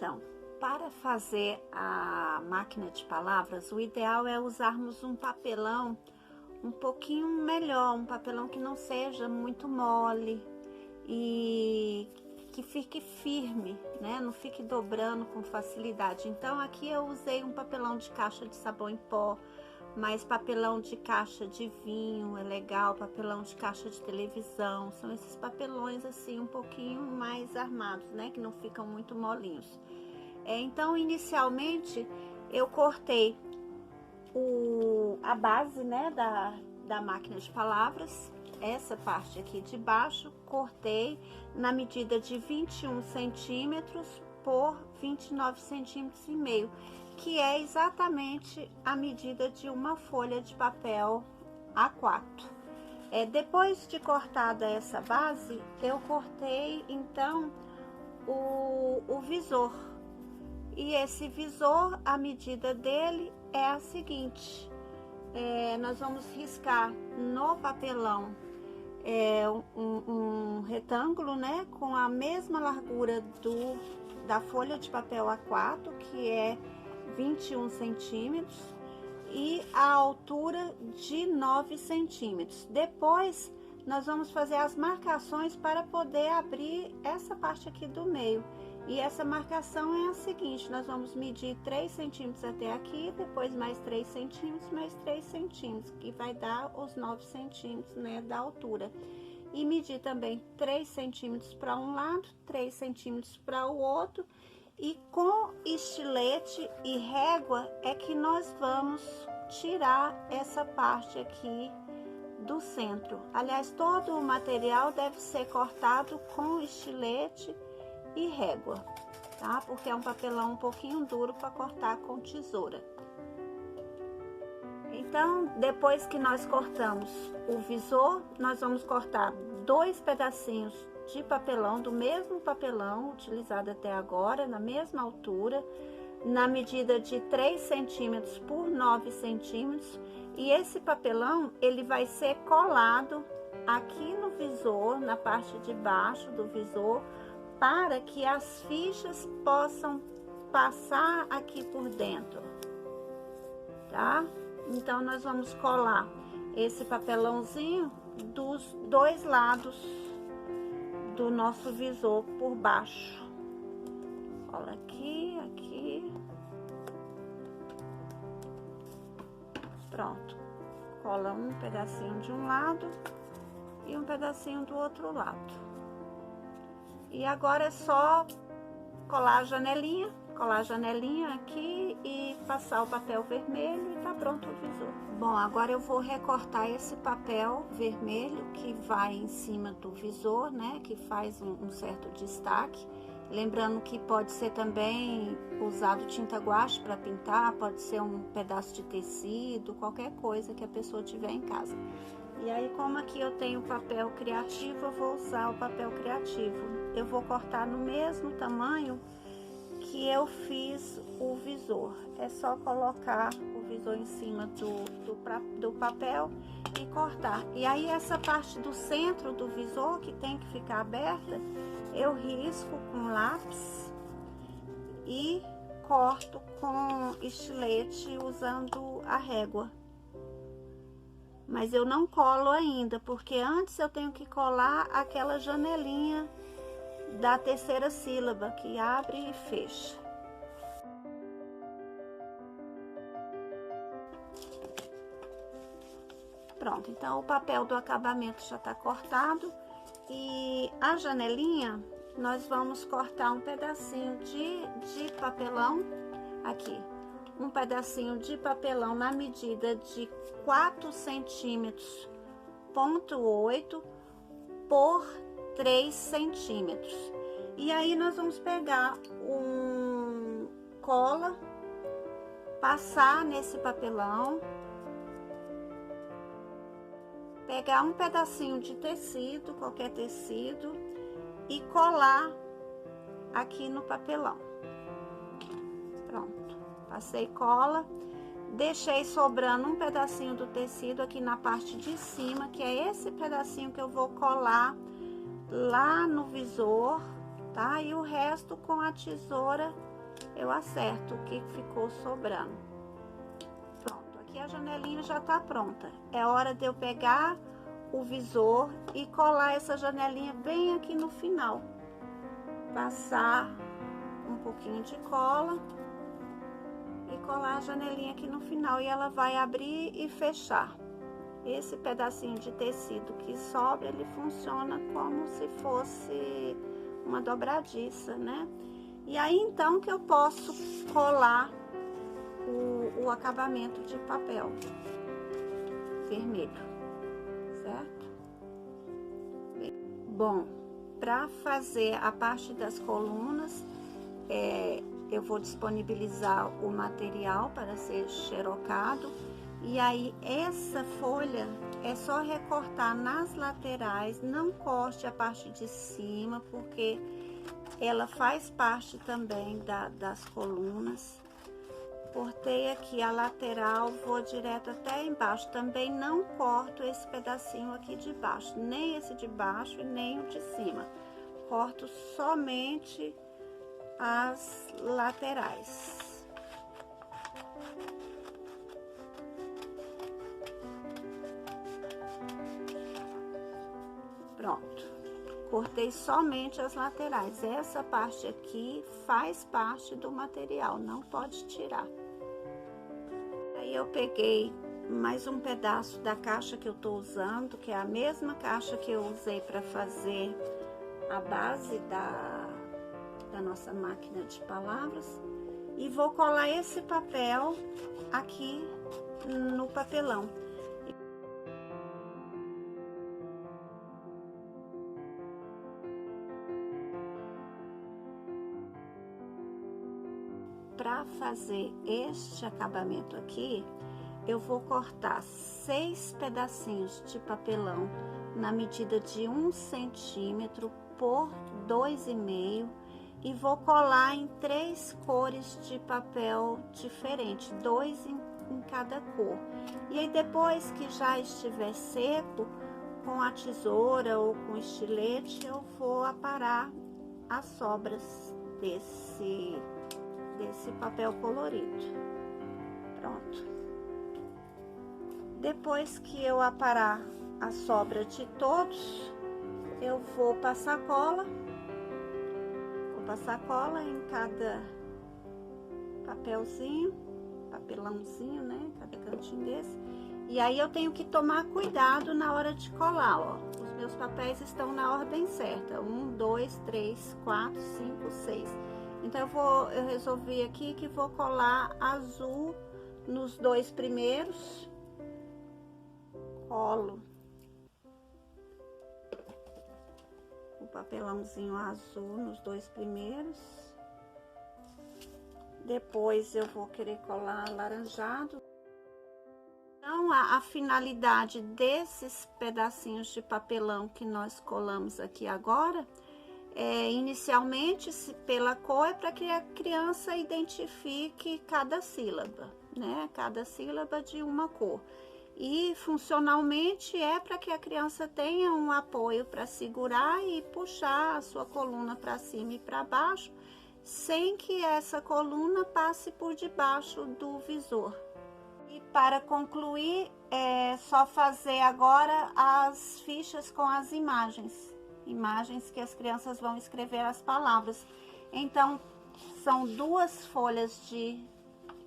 Então, para fazer a máquina de palavras, o ideal é usarmos um papelão um pouquinho melhor, um papelão que não seja muito mole e que fique firme, né? Não fique dobrando com facilidade. Então, aqui eu usei um papelão de caixa de sabão em pó, mas papelão de caixa de vinho é legal, papelão de caixa de televisão, são esses papelões assim um pouquinho mais armados, né? Que não ficam muito molinhos. Então, inicialmente, eu cortei a base, né, da máquina de palavras, essa parte aqui de baixo, cortei na medida de 21 centímetros por 29 centímetros e meio, que é exatamente a medida de uma folha de papel A4. Depois de cortada essa base, eu cortei, então, o visor. E esse visor, a medida dele é a seguinte: nós vamos riscar no papelão um retângulo, né, com a mesma largura da folha de papel A4, que é 21 centímetros, e a altura de 9 centímetros. Depois, nós vamos fazer as marcações para poder abrir essa parte aqui do meio. E essa marcação é a seguinte: nós vamos medir 3 centímetros até aqui, depois mais 3 centímetros, mais 3 centímetros, que vai dar os 9 centímetros, né, da altura. E medir também 3 centímetros para um lado, 3 centímetros para o outro. E com estilete e régua é que nós vamos tirar essa parte aqui do centro. Aliás, todo o material deve ser cortado com estilete e régua, tá? Porque é um papelão um pouquinho duro para cortar com tesoura. Então, depois que nós cortamos o visor, nós vamos cortar 2 pedacinhos de papelão, do mesmo papelão utilizado até agora, na mesma altura, na medida de 3 centímetros por 9 centímetros. E esse papelão, ele vai ser colado aqui no visor, na parte de baixo do visor, para que as fichas possam passar aqui por dentro, tá? Então, nós vamos colar esse papelãozinho dos 2 lados do nosso visor por baixo. Cola aqui, aqui. Pronto. Cola um pedacinho de um lado e um pedacinho do outro lado. E agora é só colar a janelinha aqui e passar o papel vermelho e tá pronto o visor. Bom, agora eu vou recortar esse papel vermelho que vai em cima do visor, né, que faz um certo destaque. Lembrando que pode ser também usado tinta guache para pintar, pode ser um pedaço de tecido, qualquer coisa que a pessoa tiver em casa. E aí, como aqui eu tenho papel criativo, eu vou usar o papel criativo. Eu vou cortar no mesmo tamanho que eu fiz o visor. É só colocar o visor em cima do papel e cortar. E aí, essa parte do centro do visor, que tem que ficar aberta, eu risco com lápis e corto com estilete usando a régua. Mas eu não colo ainda, porque antes eu tenho que colar aquela janelinha da terceira sílaba, que abre e fecha. Pronto, então o papel do acabamento já tá cortado. E a janelinha, nós vamos cortar um pedacinho de papelão aqui. Um pedacinho de papelão na medida de 4 centímetros, ponto 8 por 3 centímetros. E aí, nós vamos pegar cola, passar nesse papelão, pegar um pedacinho de tecido, qualquer tecido, e colar aqui no papelão. Pronto, passei cola, deixei sobrando um pedacinho do tecido aqui na parte de cima, que é esse pedacinho que eu vou colar lá no visor, tá? E o resto com a tesoura eu acerto o que ficou sobrando. Pronto, aqui a janelinha já tá pronta. É hora de eu pegar o visor e colar essa janelinha bem aqui no final. Passar um pouquinho de cola e colar a janelinha aqui no final, e ela vai abrir e fechar. Esse pedacinho de tecido que sobra, ele funciona como se fosse uma dobradiça, né? E aí, então, que eu posso colar o acabamento de papel vermelho, certo? Bom, para fazer a parte das colunas, eu vou disponibilizar o material para ser xerocado. E aí, essa folha é só recortar nas laterais, não corte a parte de cima, porque ela faz parte também das colunas. Cortei aqui a lateral, vou direto até embaixo. Também não corto esse pedacinho aqui de baixo, nem esse de baixo e nem o de cima. Corto somente as laterais. Pronto, cortei somente as laterais. Essa parte aqui faz parte do material, não pode tirar. Aí eu peguei mais um pedaço da caixa que eu tô usando, que é a mesma caixa que eu usei para fazer a base da nossa máquina de palavras, e vou colar esse papel aqui no papelão. Para fazer este acabamento aqui, eu vou cortar 6 pedacinhos de papelão na medida de 1 centímetro por 2,5 e vou colar em 3 cores de papel diferente, 2 em cada cor. E aí, depois que já estiver seco, com a tesoura ou com estilete, eu vou aparar as sobras desse papel colorido. Pronto. Depois que eu aparar a sobra de todos, eu vou passar cola. Vou passar cola em cada papelãozinho, né? Cada cantinho desse. E aí eu tenho que tomar cuidado na hora de colar, ó. Os meus papéis estão na ordem certa. 1, 2, 3, 4, 5, 6. Então, eu resolvi aqui que vou colar azul nos 2 primeiros. Colo o papelãozinho azul nos 2 primeiros. Depois eu vou querer colar alaranjado. Então, a finalidade desses pedacinhos de papelão que nós colamos aqui agora, inicialmente, pela cor, é para que a criança identifique cada sílaba, né? Cada sílaba de uma cor. E funcionalmente é para que a criança tenha um apoio para segurar e puxar a sua coluna para cima e para baixo, sem que essa coluna passe por debaixo do visor. E para concluir, é só fazer agora as fichas com as imagens que as crianças vão escrever as palavras. Então, são 2 folhas de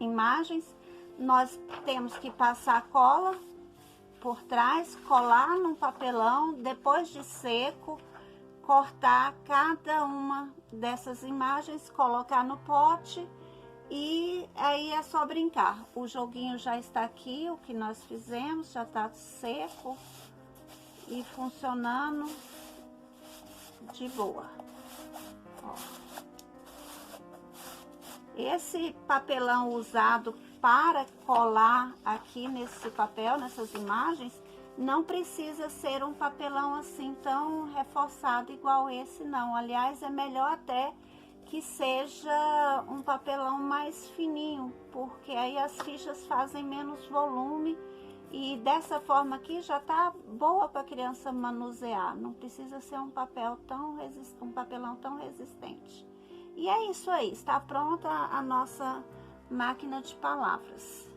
imagens. Nós temos que passar cola por trás, colar num papelão, depois de seco, cortar cada uma dessas imagens, colocar no pote, e aí é só brincar. O joguinho já está aqui, o que nós fizemos já está seco e funcionando de boa. Ó. Esse papelão usado para colar aqui nesse papel, nessas imagens, não precisa ser um papelão assim tão reforçado igual esse, não. Aliás, é melhor até que seja um papelão mais fininho, porque aí as fichas fazem menos volume. E dessa forma aqui já tá boa para a criança manusear, não precisa ser um papelão tão resistente. E é isso aí, está pronta a nossa máquina de palavras.